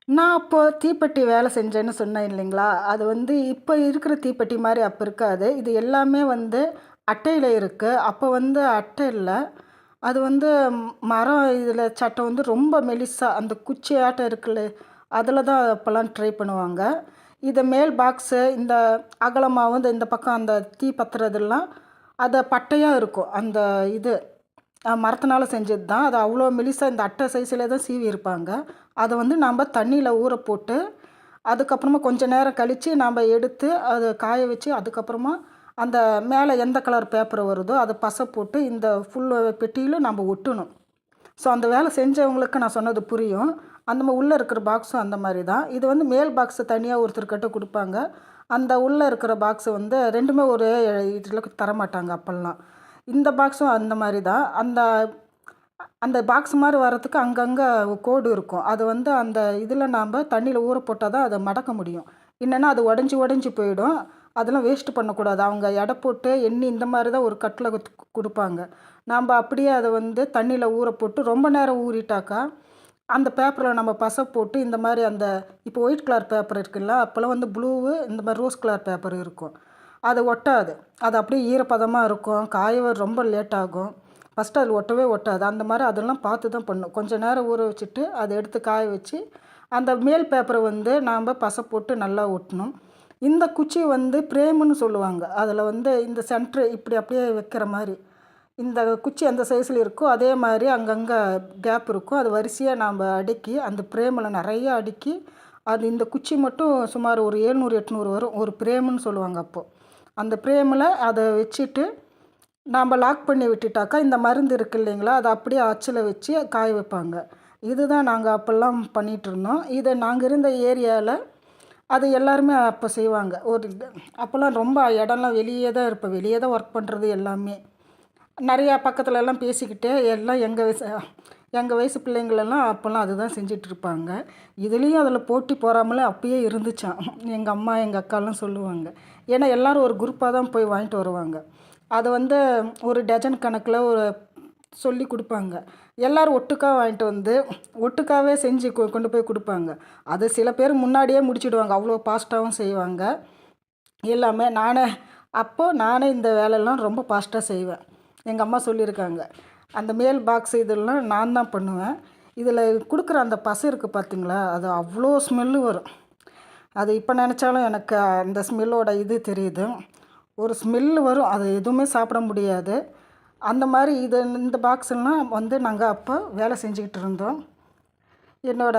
நான் அப்போ தீப்பெட்டி வேலை செஞ்சேன்னு சொன்னேன் இல்லைங்களா? அது வந்து இப்போ இருக்கிற தீப்பெட்டி மாரி அப்போ இருக்காது. இது எல்லாமே வந்து அட்டையில இருக்கு. அப்போ வந்து அட்டை இல்ல. அது வந்து மரம் இதில சட்டை வந்து ரொம்ப மெலிசா அந்த குச்சியாட்டம் இருக்குல்ல, அதில தான் அப்போலாம் ட்ரை பண்ணுவாங்க. இத மேல் பாக்ஸு இந்த அகலமாவும் இந்த பக்கம் அந்த தீ பத்துறதெல்லாம் அத பட்டையா இருக்கும். அந்த இது மரத்தினால செஞ்சது தான். அது அவ்வளோ மெலிசா இந்த அட்டை சைஸில தான் சீவி இருப்பாங்க. அத வந்து நம்ப தண்ணீல ஊற போட்டு, அதுக்கப்புறமா கொஞ்ச நேரம் கழிச்சு நம்ப எடுத்து அத காய வச்சு, அதுக்கப்புறமா அந்த மேலே எந்த கலர் பேப்பர் வருதோ, அத பச போட்டு இந்த ஃபுல் பெட்டியிலும் நம்ப ஒட்டணும். ஸோ அந்த வேலை செஞ்சவங்களுக்கு நான் சொன்னது புரியும். உள்ள இருக்கிற பாக்ஸும் அந்த மாரி தான். இது வந்து மேல் பாக்ஸ் தனியா ஒருத்தர்கிட்ட குடுப்பாங்க. அந்த உள்ள இருக்கிற பாக்ஸ் வந்து 2மே ஒரே இதில தரமாட்டாங்க அப்பல்லாம். இந்த பாக்ஸும் அந்த மாரி தான். அந்த அந்த பாக்ஸ் மாரி வரதுக்கு அங்கங்க கோடு இருக்கும். அது வந்து அந்த இதில நாம்ப தண்ணீல ஊற போட்டா தான் அத மடக்க முடியும். இல்லன்னா அது உடைஞ்சு உடைஞ்சு போயிடும். அதெல்லாம் வேஸ்ட் பண்ணக்கூடாது. அவங்க எடை போட்டு எண்ணி இந்த மாரி தான் ஒரு கட்டுல குடுப்பாங்க. நாம்ப அப்படியே அத வந்து தண்ணீல ஊற போட்டு ரொம்ப நேரம் ஊறிட்டாக்கா, அந்த பேப்பர்ல நம்ம பச போட்டு இந்த மாரி அந்த இப்போ ஒயிட் கலர் பேப்பர் இருக்குல்ல, அப்போலாம் வந்து ப்ளூவு இந்த மாரி ரோஸ் கலர் பேப்பர் இருக்கும். அது ஒட்டாது. அது அப்படியே ஈரப்பதமா இருக்கும். காயவே ரொம்ப லேட் ஆகும். ஃபஸ்ட்டு அதில் ஒட்டவே ஒட்டாது. அந்த மாரி அதெல்லாம் பார்த்து தான் பண்ணணும். கொஞ்சம் நேரம் ஊற வச்சுட்டு, அத எடுத்து காய வச்சு, அந்த மேல் பேப்பர வந்து நாம்ப பச போட்டு நல்லா ஒட்டணும். இந்த குச்சி வந்து பிரேமுன்னு சொல்லுவாங்க. அதில வந்து இந்த சென்ட்ரு இப்படி அப்படியே வைக்கிற மாரி. இந்த குச்சி எந்த சைஸ்ல இருக்கோ, அதே மாரி அங்கங்க கேப் இருக்கும். அது வரிசையா நாம்ப அடுக்கி, அந்த பிரேமில நெறைய அடுக்கி, அது இந்த குச்சி மட்டும் சுமார் ஒரு 700, 800 வரும். ஒரு பிரேமுன்னு சொல்லுவாங்க அப்போ. அந்த பிரேமில அத வச்சுட்டு நாம்ப லாக் பண்ணி விட்டுட்டாக்கா, இந்த மருந்து இருக்கு இல்லைங்களா? அத அப்படியே அச்சுல வச்சு காய வைப்பாங்க. இதுதான் நாங்க அப்பல்லாம் பண்ணிட்டுருந்தோம். இத நாங்க இருந்த ஏரியால அது எல்லாருமே அப்ப செய்வாங்க. அப்பல்லாம் ரொம்ப இடம்லாம் வெளியே தான் இருப்பேன். வெளியே தான் ஒர்க் பண்ணுறது எல்லாமே. நெறையா பக்கத்துலலாம் பேசிக்கிட்டே எல்லாம் எங்க வயசு பிள்ளைங்களெல்லாம் அப்போல்லாம் அதுதான் செஞ்சுட்ருப்பாங்க. இதுலேயும் அதில் போட்டி பொறாமைலாம் அப்பயே இருந்துச்சாம். எங்க அம்மா, எங்க அக்காலாம் சொல்லுவாங்க. ஏன்னா எல்லாரும் ஒரு குரூப்பா தான் போய் வாங்கிட்டு வருவாங்க. அது வந்து ஒரு டஜன் கணக்குல சொல்லிக் குடுப்பாங்க. எல்லாரும் ஒட்டுக்கா வாங்கிட்டு வந்து, ஒட்டுக்காவே செஞ்சு கொண்டு போய் குடுப்பாங்க. அது சில பேர் முன்னாடியே முடிச்சிடுவாங்க. அவ்வளோ ஃபாஸ்ட்டாவும் செய்வாங்க. எல்லாமே நானே இந்த வேலைலாம் ரொம்ப ஃபாஸ்ட்டா செய்வேன். எங்க அம்மா சொல்லியிருக்காங்க. அந்த மேல் பாக்ஸ் இதெல்லாம் நான் தான் பண்ணுவேன். இதில குடுக்குற அந்த பச இருக்கு பார்த்தீங்களா? அது அவ்வளோ ஸ்மெல்லு வரும். அது இப்போ நெனச்சாலும் எனக்கு அந்த ஸ்மெல்லோட இது தெரியுது. ஒரு ஸ்மெல்லு வரும். அது எதுவுமே சாப்பிட முடியாது. அந்த மாரி இந்த பாக்ஸ்லாம் வந்து நாங்க அப்போ வேலை செஞ்சுக்கிட்டு இருந்தோம். என்னோட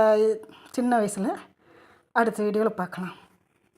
சின்ன வயசுல. அடுத்த வீடியோல பார்க்கலாம்.